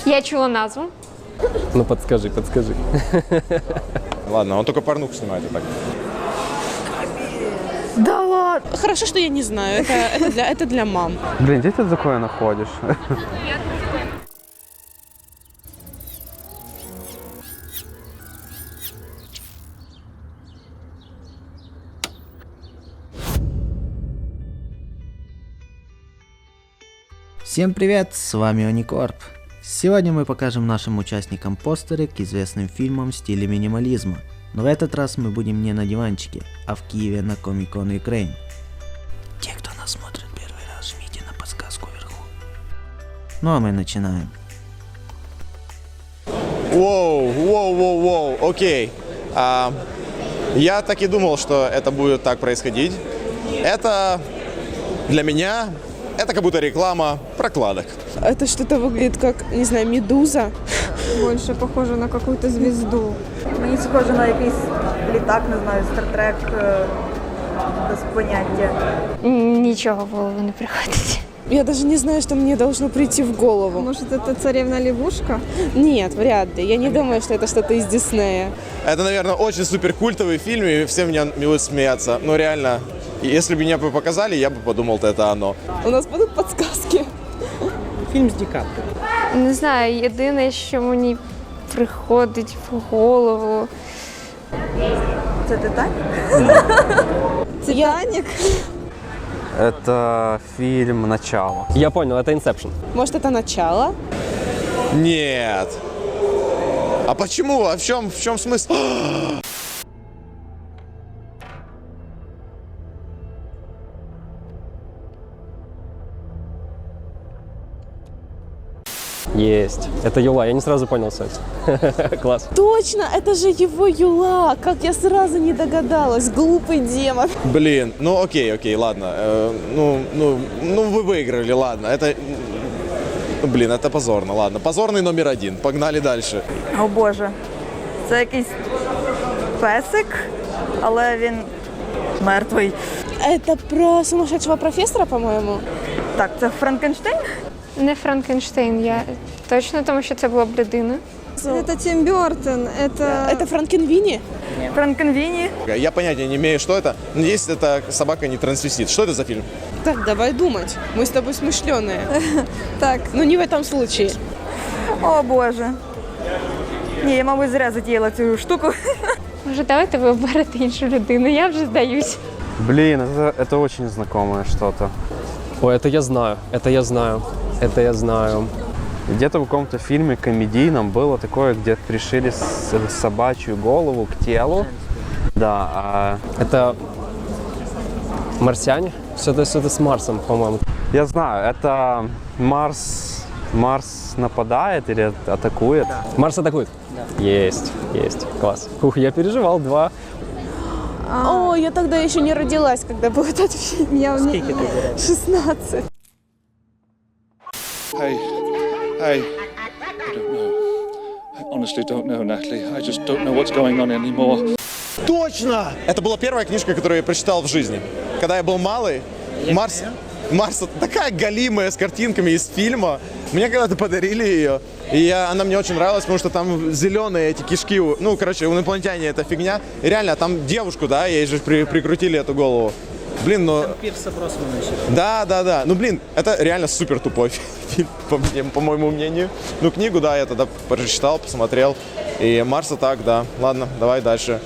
Я чула назву. Ну подскажи. Ладно, он только порнуху снимает и так. Да ладно. Хорошо, что я не знаю. Это для мам. Блин, где ты такое находишь? Всем привет, с вами Оникорп. Сегодня мы покажем нашим участникам постеры к известным фильмам в стиле минимализма. Но в этот раз мы будем не на диванчике, а в Киеве на Comic-Con Ukraine. Те, кто нас смотрит первый раз, жмите на подсказку вверху. Ну а мы начинаем. Воу, окей. Я так и думал, что это будет так происходить. Это для меня, это как будто реклама прокладок. Это что-то выглядит как, не знаю, медуза. Больше похоже на какую-то звезду. Мені схоже на якийсь літак, не знаю, Стартрек, без поняття. Нічого в голову не приходить. Я даже не знаю, что мне должно прийти в голову. Может, это царевна-лягушка? Нет, вряд ли. Я не думаю, что это что-то из Диснея. Это, наверное, очень супер культовый фильм, и все меня будут смеяться. Но реально, если бы меня бы показали, я бы подумал, что это оно. У нас будут подсказки. Фильм с Ди Каприо. Не знаю, єдине, що мені приходить в голову. Це Титанік? Титаник? Это фильм «Начало». Я понял, это Inception. Может, это начало? Нет. А почему? А в чем смысл? Есть. Это Юла, я не сразу понял суть. Класс. Точно, это же его Юла. Как я сразу не догадалась. Глупый демон. Блин, ну окей, ладно. Ну вы выиграли, ладно. Это, блин, это позорно, ладно. Позорный номер один. Погнали дальше. О Боже. Це якийсь песик, але він мертвий. Это про сумасшедшего профессора, по-моему. Так, це Франкенштейн? Не Франкенштейн, я точно, тому що це була б людина. Это Тим Бёртон. Это Франкенвини? Франкенвіні? Я понятия не имею, что это. Надеюсь, эта собака не трансвестит. Что это за фильм? Так, давай думать. Мы с тобой смышленые. Так, Но не в этом случае. О Боже. Ні, я, мабуть, зря затіяла цю штуку. Може, давайте ви оберете іншу людину, я вже здаюсь. Блин, это очень знакомое что-то. Ой, это я знаю. Где-то в каком-то фильме комедийном было такое, где пришили собачью голову к телу. Да, Это марсиане? Что-то с Марсом, по-моему. я знаю, это Марс нападает или атакует. Марс атакует? Да. Есть. Класс. Ух, я переживал, 2. О, я тогда еще не родилась, когда был этот фильм. я не... 16. Hey, I don't know. I honestly don't know, Natalie. I just don't know what's going on anymore. Точно! Это была первая книжка, которую я прочитал в жизни. Когда я был малый, Марс такая галимая с картинками из фильма. Мне когда-то подарили ее, и она мне очень нравилась, потому что там зеленые эти кишки. Ну, короче, у инопланетяне это фигня. И реально, там девушку, да, ей же прикрутили эту голову. Блин, ну... Да. Ну, блин, это реально супер тупой фильм, по моему мнению. Ну, книгу, да, я тогда прочитал, посмотрел. И Марс так, да. Ладно, давай дальше.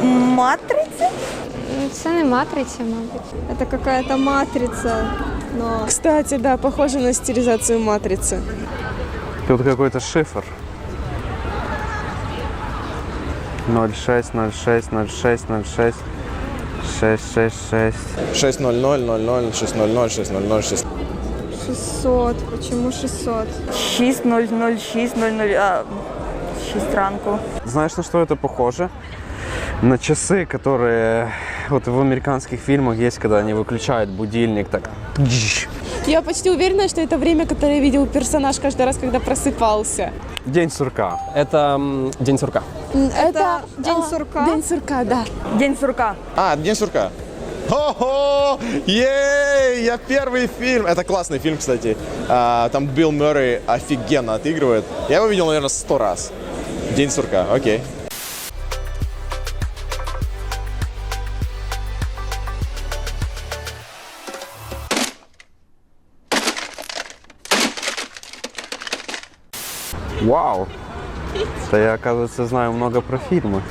Матриця? Це не матриця, мабуть. Это какая-то матрица, но... Кстати, да, похоже на стилизацию матрицы. Тут какой-то шифр. 06, 06, 06, 06, 666. 60000 600 600 6. 600. Почему 600? 6:00, 6 ранку. Знаешь, на что это похоже? На часы, которые вот в американских фильмах есть, когда они выключают будильник, так. Я почти уверена, что это время, которое видел персонаж каждый раз, когда просыпался. День сурка. Это День сурка. Это День сурка? День сурка, да. День сурка. День сурка. Хо-хо! Ей! Эй, я первый фильм. Это классный фильм, кстати. Там Билл Мюррей офигенно отыгрывает. Я его видел, наверное, 100 раз. День сурка, окей. Вау! Да я, оказывается, знаю много про фильмы.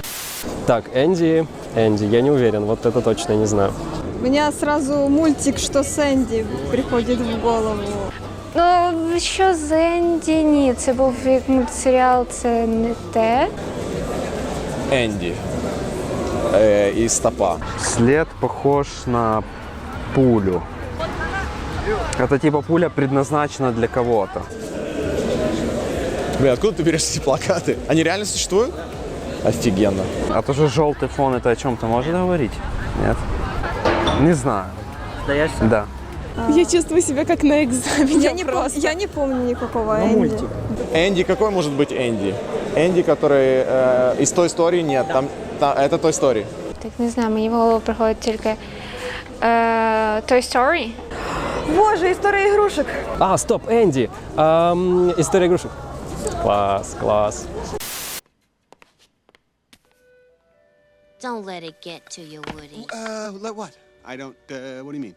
Так, Энди, я не уверен, вот это точно не знаю. У меня сразу мультик «Что с Энди» приходит в голову. Ну, що з Енді? Ні, це був як мультсеріал, це не те. Энди. И стопа. След похож на пулю. Это типа пуля предназначена для кого-то. Блин, откуда ты берешь эти плакаты? Они реально существуют? Офигенно. А то же желтый фон, это о чем-то может говорить? Нет? Не знаю. Сдаешься? Да. Я чувствую себя как на экзамене просто. Я не помню никакого Энди. Энди, какой может быть Энди? Энди, который из той истории нет. Там это той истории. Так не знаю, мені в голову приходить тільки Toy Story. Боже, історія ігрушок. А, стоп, Энди. История игрушек. Класс, класс. Don't let it get to you, Woody. Let what? I don't, what do you mean?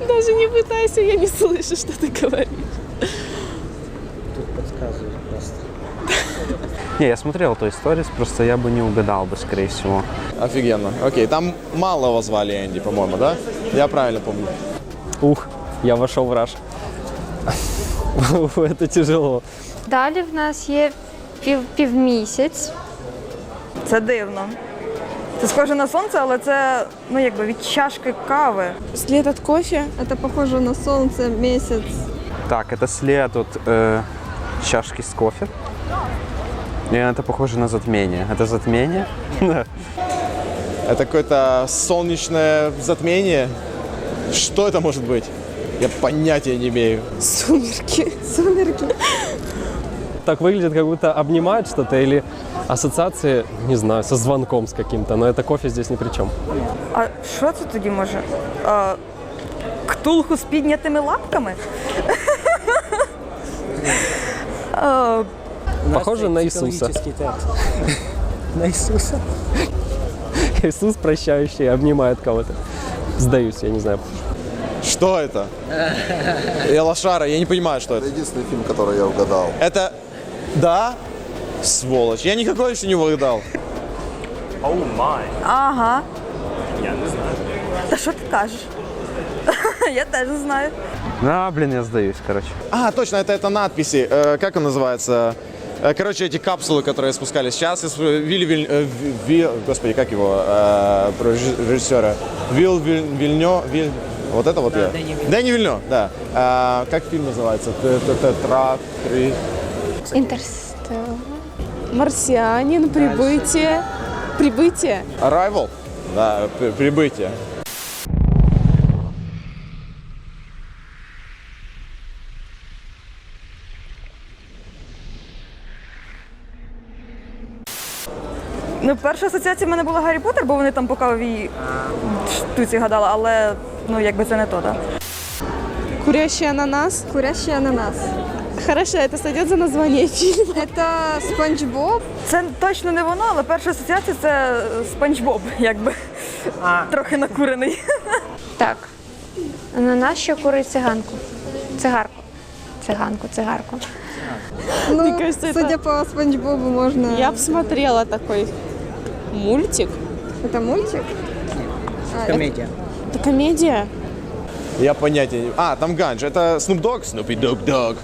Даже не пытайся, я не слышу, что ты говоришь. Тут подсказывают просто. Не, я смотрел эту историю, просто я бы не угадал бы, скорее всего. Офигенно. Окей, там малого звали Энди, по-моему, да? Я правильно помню. Ух, я вошел в раж. Это тяжело. Далі в нас є півмісяць. Це дивно. Це схоже на сонце, але це, ну, якби від чашки кави. След от кофе. Это похоже на солнце, месяц. Так, это след от чашки с кофе. И это похоже на затмение. Это затмение? Это какое-то солнечное затмение. Что это может быть? Я понятия не имею. Сумерки. Сумерки. Так выглядит, как будто обнимают что-то или ассоциации, не знаю, со звонком с каким-то, но это кофе здесь ни при чем. А що це тоді може? Ктулху з піднятими лапками? Похоже на Иисуса. Текст. На Иисуса? Иисус прощающий обнимает кого-то. Сдаюсь, я не знаю. Что это? Я лошара, я не понимаю, что это. Единственный фильм, который я угадал. Это... Да? Сволочь. Я никакой еще не угадал. Ага. Я не знаю. Та що ти кажеш? Я теж не знаю. Да, блин, я сдаюсь, короче. А, точно, это надписи. Как он называется? Короче, эти капсулы, которые спускались. Сейчас Господи, как его? Режиссера. Вильнё. Вот это вот я. Дэнни Вильнё, да. Как фильм называется? Інтерстеллар. Марсианин, прибытие. Прибытие. Arrival? Да, прибытие. Ну, перша асоціація в мене була Гаррі Поттер, бо вони там по кавовій штуці гадали, але, ну, якби це не то, так. Курящий ананас. Курящий ананас. Хорошо, это сойдет за название фильма. Это Спанч Боб. Це точно не воно, але перша асоціація – це Спанч Боб, якби. Трохи накурений. Так. Ананас, що курить циганку. Цигарку. Цигарку. Ну, Мне кажется, судя по Спанч Бобу, можно... Я бы смотрела такой мультик. Это мультик? Комедия. Это комедия. Я понятия не... А, там Ганж. Это Snoop Dogg? Snoopy Dogg Dogg.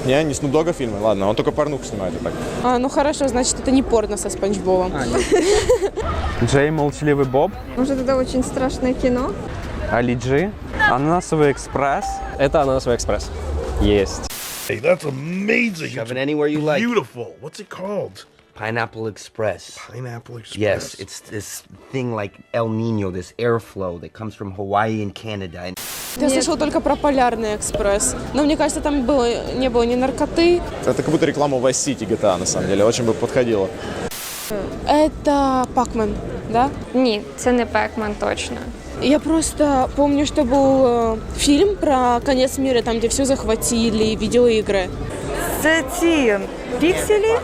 Не Snoop Dogg фильмы? Ладно, он только порнуху снимает. Так. Ну хорошо, значит, это не порно со Спанч Бобом. Джей Молчаливый Боб. Может, это очень страшное кино? Али Джи. Ананасовый экспресс. Это Ананасовый экспресс. Есть. Hey, that's amazing. Shove it anywhere you like. Beautiful. What's it called? Pineapple Express. Pineapple Express. Yes, it's this thing like El Nino, this airflow that comes from Hawaii and Canada. Я слышала только про Полярный экспресс. Но мне кажется, там не было ни наркоты. Это как будто реклама Vice City GTA, на самом деле. Очень бы подходило. Это Пакмен. да? Ні, це не Пекман точно. Я просто помню, что был фильм про конец мира, там, где все захватили, видеоигры. Це ці пікселі.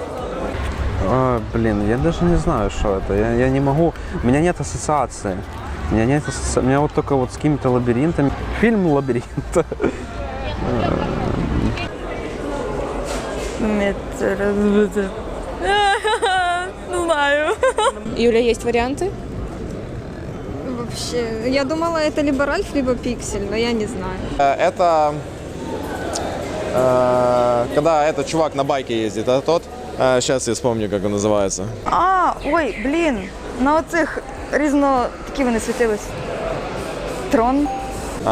Блин, я даже не знаю, что это. Я не могу. У меня нет ассоциации. У меня вот только вот с какими-то лабиринтами. Фильм «Лабиринт». Не знаю. Юля, есть варианты? Вообще, я думала, это либо Ральф, либо Пиксель, но я не знаю. Это когда этот чувак на байке ездит, это тот. Сейчас я вспомню, как он называется. Ой, блін. На оцих такі вони світились. Трон.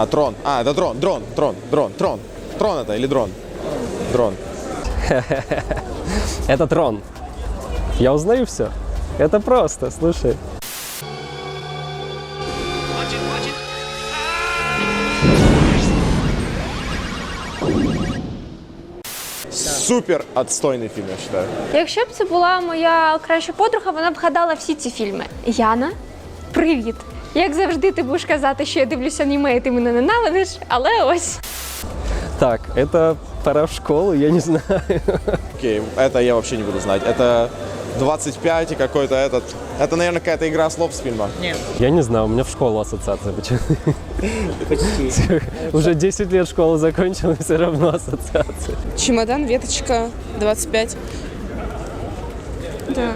Трон. Это дрон. Трон это или дрон? Дрон. Это Трон. Я узнаю все. Это просто, слушай. Супер отстойный фильм, я считаю. Якщо б це була моя краща подруга, вона б вгадала всі ці фільми. Яна, привіт! Як завжди, ти будеш казати, що я дивлюся аніме, і ти мене ненавидиш, але ось. Так, это пора в школу, я не знаю. Окей, это я вообще не буду знать. Это 25 и какой-то этот... Это, наверное, какая-то игра слов с фильма. Нет. Я не знаю, у меня в школу ассоциация почему-то. Уже 10 лет школу закончил, и все равно ассоциация. Чемодан, веточка, 25. Да.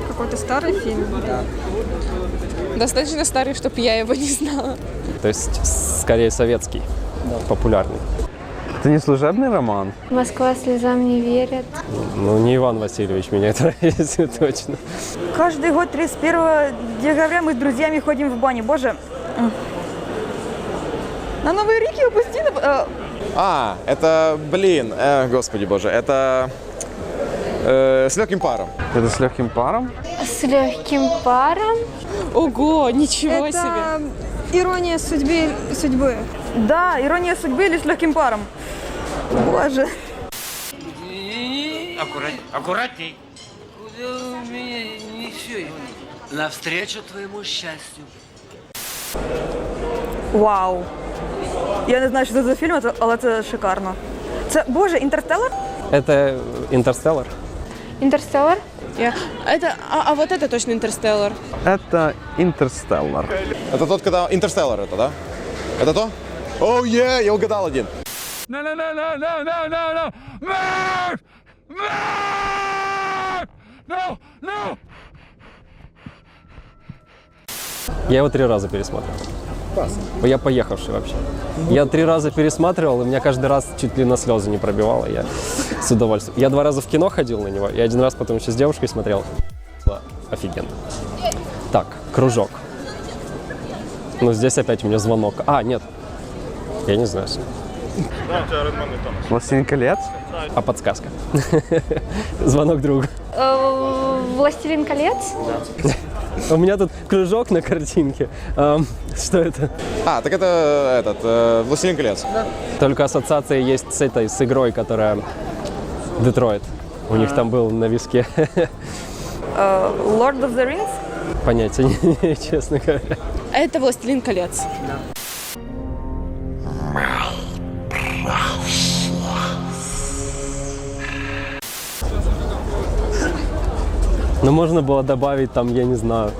Какой-то старый фильм. Да. Достаточно старый, чтобы я его не знала. То есть, скорее, советский, популярный. Это не служебный роман? Москва слезам не верит. Ну, не Иван Васильевич меня это если точно. Каждый год 31 декабря мы с друзьями ходим в баню. Боже. На Новый Рик его пусти. Это, блин, господи боже, это с легким паром. Это с легким паром? С легким паром? Ого, ничего Это себе. «Ирония судьбы». Да, «Ирония судьбы» или с легким паром. Боже. Аккуратней. Куда вы меня несете? Навстречу твоему счастью. Вау. Я не знаю, що це за фільм, але це шикарно. Це, боже, «Інтерстеллар»? Это «Интерстеллар». «Интерстеллар»? А вот это точно «Интерстеллар». Это «Интерстеллар». Это тот, когда... «Интерстеллар» это, да? Это то? Оу, я угадал один. No. Move! No! Я его 3 раза пересмотрел. Я поехавший вообще. Я 3 раза пересматривал, и меня каждый раз чуть ли на слезы не пробивало. Я с удовольствием. Я 2 раза в кино ходил на него, и 1 раз потом еще с девушкой смотрел. Офигенно. Так, кружок. Ну, здесь опять у меня звонок. Нет. Я не знаю. «Властелин колец»? А подсказка? Звонок другу. «Властелин колец»? У меня тут кружок на картинке. Что это? Так это этот «Властелин колец». Да. Только ассоциация есть с игрой, которая Детройт. У них там был на виске. Lord of the Rings? Понятия не имею, честно говоря. Это «Властелин колец». Но можно было добавить там, я не знаю.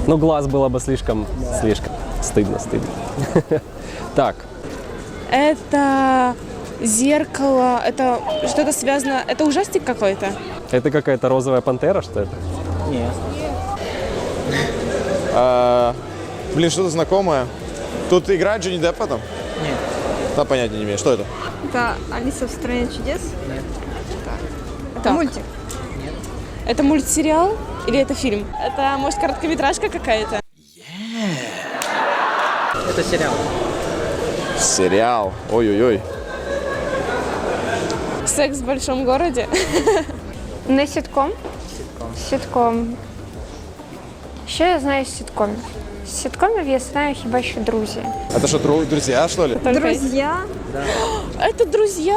Ну, глаз было бы слишком стыдно. Так. Это зеркало, это что-то связано, это ужастик какой-то? Это какая-то розовая пантера, что это? Нет. Блин, что-то знакомое. Тут играет Джонни Депп потом? Нет. Да, понятия не имею. Что это? Это «Алиса в стране чудес»? Нет. Это Так. мультик. Это мультсериал или это фильм? Это, может, короткометражка какая-то? Это сериал. Сериал. Ой-ой-ой. «Секс в большом городе»? Не ситком? Ситком. Що я знаю з ситкомів? З ситкомів я знаю хіба що «Друзі». Это что, друзья, что ли? «Друзья»? Да. Это «Друзья»?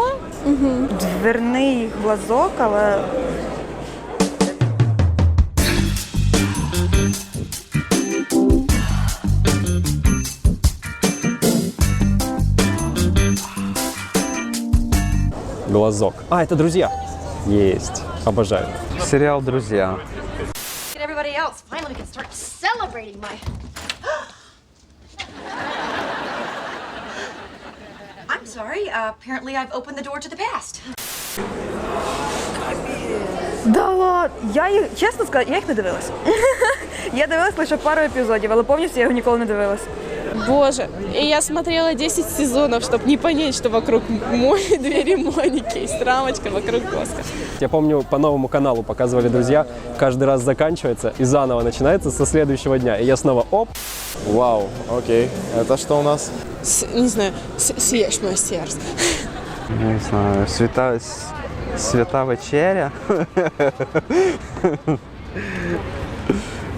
Дверний глазок, але... Глазок. А, это «Друзья». Есть. Обожаю. Сериал «Друзья». Get everybody else. Finally, we can start celebrating my. I'm sorry. Apparently, I've opened the door to the past. Да ладно. Я їх, чесно сказати, я їх не дивилась. Я дивилась лише пару епізодів, але повністю я його ніколи не дивилась. Боже, и я смотрела 10 сезонов, чтобы не понять, что вокруг двери Моники есть рамочка вокруг Оскара. Я помню, по новому каналу показывали «Друзья». Каждый раз заканчивается и заново начинается со следующего дня. И я снова оп. Вау, окей. Это что у нас? Не знаю, съешь мое сердце. Не знаю, свята вечеря.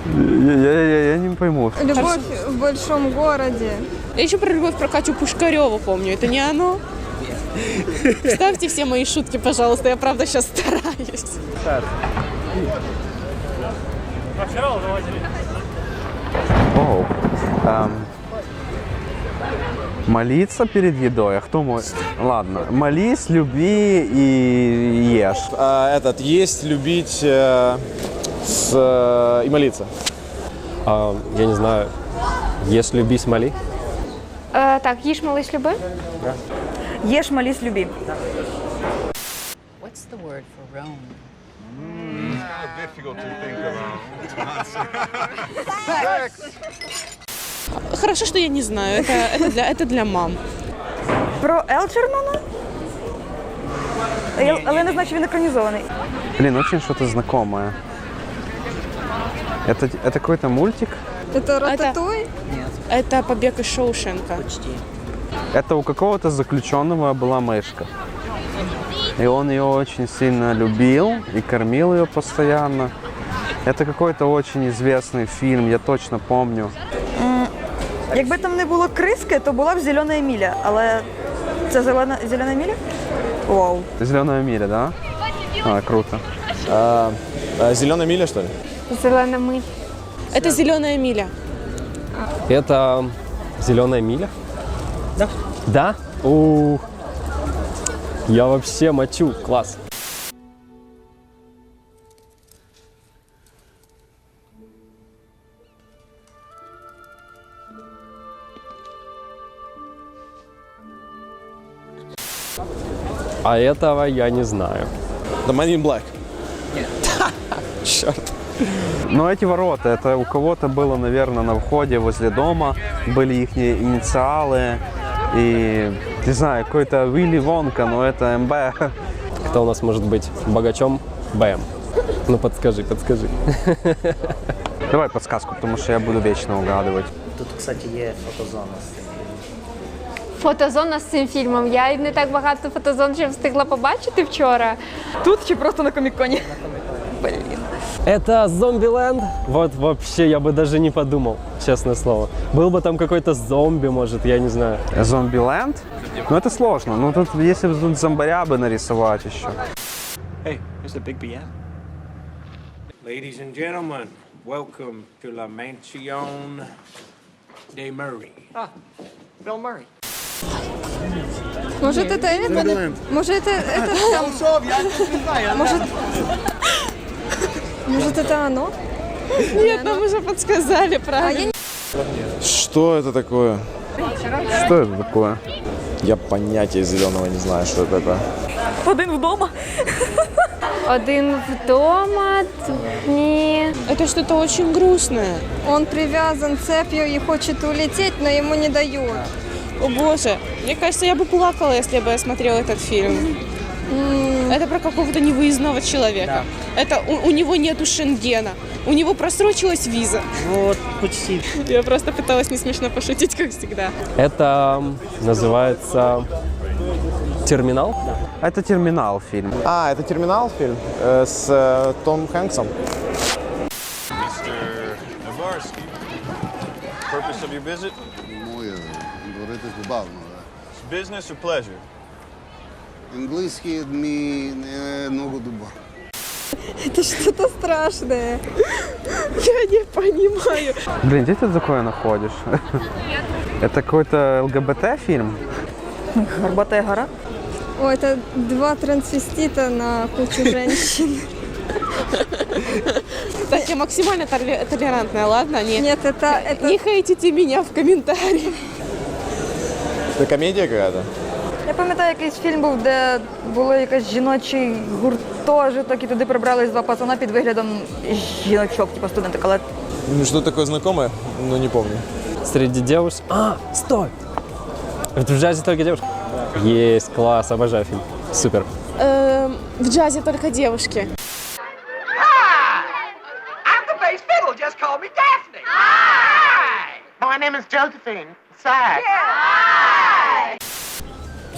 Я не пойму. Любовь в большом городе. Я еще про любовь про Катю Пушкареву помню. Это не оно? Вставьте все мои шутки, пожалуйста. Я правда сейчас стараюсь. Оу. Молиться перед едой? А кто мой? Ладно. Молись, люби и ешь. Есть, любить и молиться. Я не знаю. Ешь, люби, смоли. Так, їж, молись, люби. Єш, молись, люби. What's the word for Rome? Difficult to think about. Хорошо, что я не знаю. Это для мам. Про Елджермана? Але я не знаю, чи він екранізований. Блин, очень что-то знакомое. Это какой-то мультик? Это Рататуй? Это «Побег из Шоушенка». Это у какого-то заключенного была мышка. И он ее очень сильно любил и кормил ее постоянно. Это какой-то очень известный фильм, я точно помню. Якби там не було криски, то була б «Зелена Еміля». Але це «Зелена Еміля»? Вау. «Зеленая миля», да? А, круто. «Зеленая миля», что ли? Зелена миль. Это «Зеленая миля». Это «Зеленая миля»? Да. Да? Ух. Я вообще мочу. Класс. А этого я не знаю. The Man in Black. Черт. Но эти ворота, это у кого-то было, наверное, на входе возле дома, были их инициалы, и, не знаю, какой-то Вилли Вонка, но это МБ. Кто у нас может быть богачом? БМ. Ну подскажи. Давай подсказку, потому что я буду вечно угадывать. Тут, кстати, є фотозона. Фотозона з цим фільмом. Я не так багато фотозон ще встигла побачити вчора. Тут чи просто на Комік-Коні? Блін. Это Зомбиленд? Вот вообще я бы даже не подумал, честное слово. Был бы там какой-то зомби, может, я не знаю. Зомбиленд? Ну это сложно. Ну тут, если бы тут зомбаря бы нарисовать еще. Hey, Mr. Big BM. Ladies and gentlemen, welcome to La Mansion de Murray. Ah, Bill Murray. Может, это это? Может, это там... Может, это оно? Нет, нам уже подсказали, правильно. Что это такое? Что это такое? Я понятия зеленого не знаю, что это такое. Один вдома. Один вдома, ні. Это что-то очень грустное. Он привязан цепью и хочет улететь, но ему не дают. О боже, мне кажется, я бы плакала, если бы я смотрела этот фильм. Это про какого-то невыездного человека. Это у него нету Шенгена. У него просрочилась виза. Вот, почти. Я просто пыталась не смешно пошутить, как всегда. Это называется «Терминал»? Это «Терминал» фильм. Это «Терминал» фильм с Том Хэнксом. Mr. Navarski, purpose of your visit? Говорити забавно. Business or pleasure? Англійський мій ногу дуба. Это что-то страшное. Я не понимаю. Блин, где ты такое находишь? Это какой-то ЛГБТ фильм? Горбатая гора. О, это два трансвестита на кучу женщин. Так, я максимально толерантная, ладно? Нет, это... Не хейтите меня в комментариях. Это комедия какая-то? Я пам'ятаю, якийсь фільм був, де було якийсь жіночий гуртожиток, і туди прибрались два пацана під виглядом жіночок, типу студенток, але Что такое знакомое? Но не помню. Среди девушек... Стой! В джазе только девушки? Есть, класс, обожаю фильм. Супер. В джазе только девушки. I'm the bass fiddle. Just call me Daphne. Hi. My name is Josephine. Sax.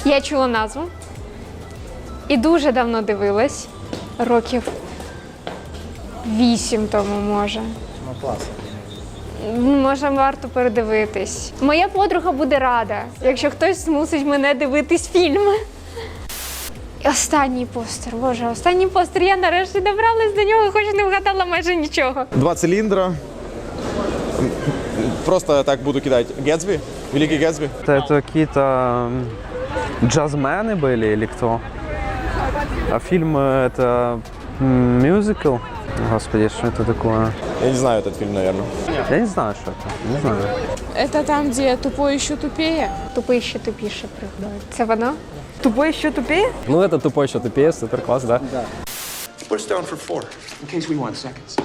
Я чула назву і дуже давно дивилась, років 8 тому, може. Ну, клас. Може, варто передивитись. Моя подруга буде рада, якщо хтось змусить мене дивитись фільми. І останній постер, боже, останній постер. Я нарешті добралась до нього, хоч не вгадала майже нічого. 2 цилиндра. Просто так буду кидать. Гэтсби? Великий Гэтсби? Это какие-то джазмены были или кто? А фильм это мюзикл? Господи, что это такое? Я не знаю этот фильм, наверное. Я не знаю, что это. Не знаю. Это там, где тупой еще тупее? Тупий ще тупіше пригадує. Це воно? тупий що тупіє? Ну, это тупой еще тупее, супер класс, да? Put us down for 4, in case we want seconds.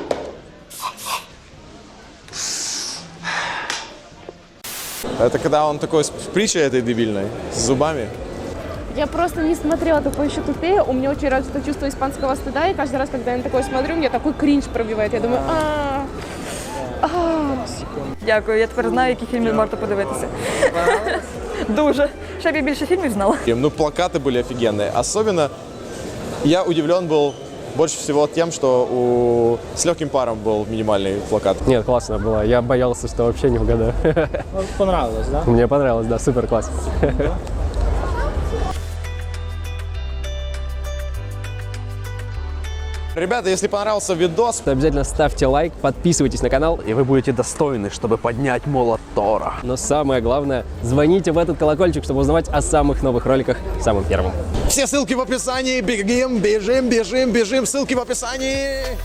Это когда он такой с притчей этой дебильной, с зубами. Я просто не смотрела «Тупой еще тупее». У меня очень развито чувство испанского стыда, и каждый раз, когда я на такое смотрю, меня такой кринж пробивает. Я думаю, Дякую, я тепер знаю, які фільми варто подивитися. Дуже. Щоб я більше фільмів знала. Ну, плакаты были офигенные. Особенно я удивлен был больше всего тем, что с легким паром был минимальный плакат. Нет, классно было. Я боялся, что вообще не угадаю. Ну, понравилось, да? Мне понравилось, да, супер класс. Ребята, если понравился видос, то обязательно ставьте лайк, подписывайтесь на канал. И вы будете достойны, чтобы поднять молот Тора. Но самое главное, звоните в этот колокольчик, чтобы узнавать о самых новых роликах самым первым. все ссылки в описании. Бежим, бежим, бежим, бежим. Ссылки в описании.